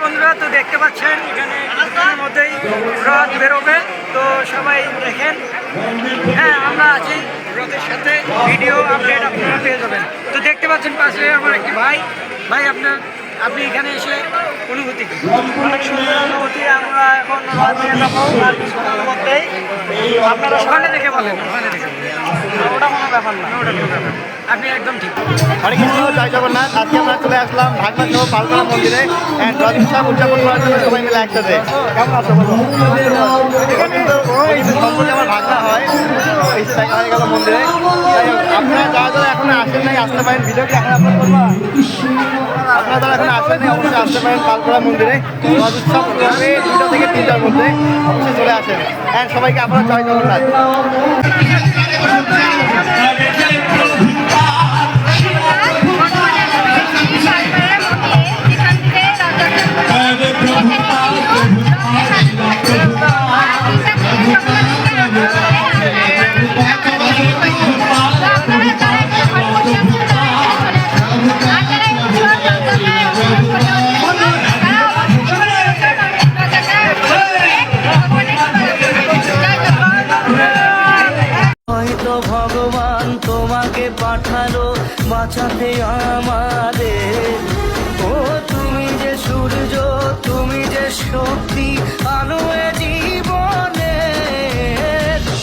বন্ধুরা, তো দেখতে পাচ্ছেন এখানে কিছুক্ষণের মধ্যেই রথ বেরোবে, তো সবাই দেখেন। হ্যাঁ, আমরা আছি রথের সাথে, ভিডিও আপডেট আপনারা পেয়ে যাবেন। তো দেখতে পাচ্ছেন পাশে আমার একটি ভাই। আপনি এখানে এসে অনুভূতি কি? অনেক সুন্দর অনুভূতি। আমরা এখন রথ নিয়ে যাবো আর কিছুক্ষণের মধ্যেই। আপনারা ওখানে দেখে বলেন, ওখানে দেখে ওটা কোনো ব্যাপার না। ওটা কোনো ব্যাপার না। আপনি একদম ঠিক। হরে কৃষ্ণ, জয় জগন্নাথ। আজকে আমরা চলে আসলাম ভাগনা সহ পালতলা মন্দিরে রথ উৎসব উদযাপন করার জন্য সবাই মিলে একসাথে। কেমন আছো বলো? সম্পর্কে আমার ভাগনা হয়, এসে দেখা হয়ে গেল মন্দিরে। যাই হোক, আপনারা যারা যারা এখন আসেন নাই আসতে পারেন। ভিডিও কি এখন আপলোড করবো? আপনারা যারা এখন আসেন নাই অবশ্যই আসতে পারেন পালতলা মন্দিরে। রথ উৎসব করবে 2টা থেকে 3টার মধ্যে, অবশ্যই চলে আসেন। হ্যাঁ, সবাইকে আপনারা জয় জগন্নাথ। হয়তো ভগবান তোমাকে পাঠালো বাঁচাতে আমাদের। ও তুমি যে সূর্য, তুমি যে শক্তি, আলো এ জীবনে।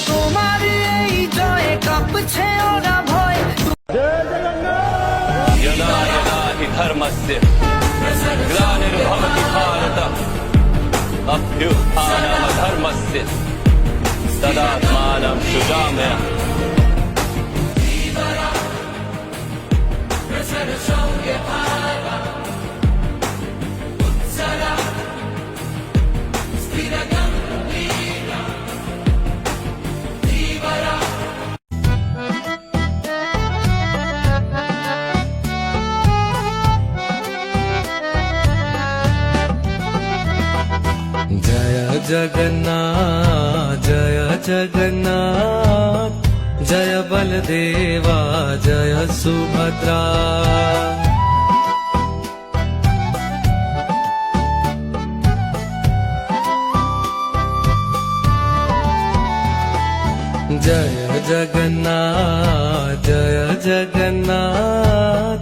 তোমার এই জয়ে কাঁপছে ওরা ভয়। यदा यदा हि धर्मस्य ग्लानिर्भवति भारत अभ्युत्थानमधर्मस्य तदात्मानं सृजाम्यहम्। जय जगन्नाथ जय जगन्नाथ, जय बलदेवा जय सुभद्रा। जय जगन्नाथ जय जगन्नाथ,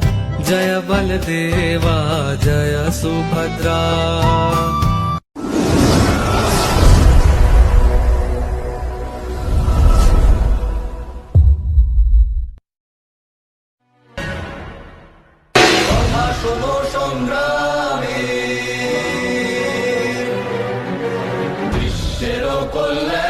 जय बलदेवा जय सुभद्रा। শোনো সংগ্রামী বিশ্বের কল্যাণ।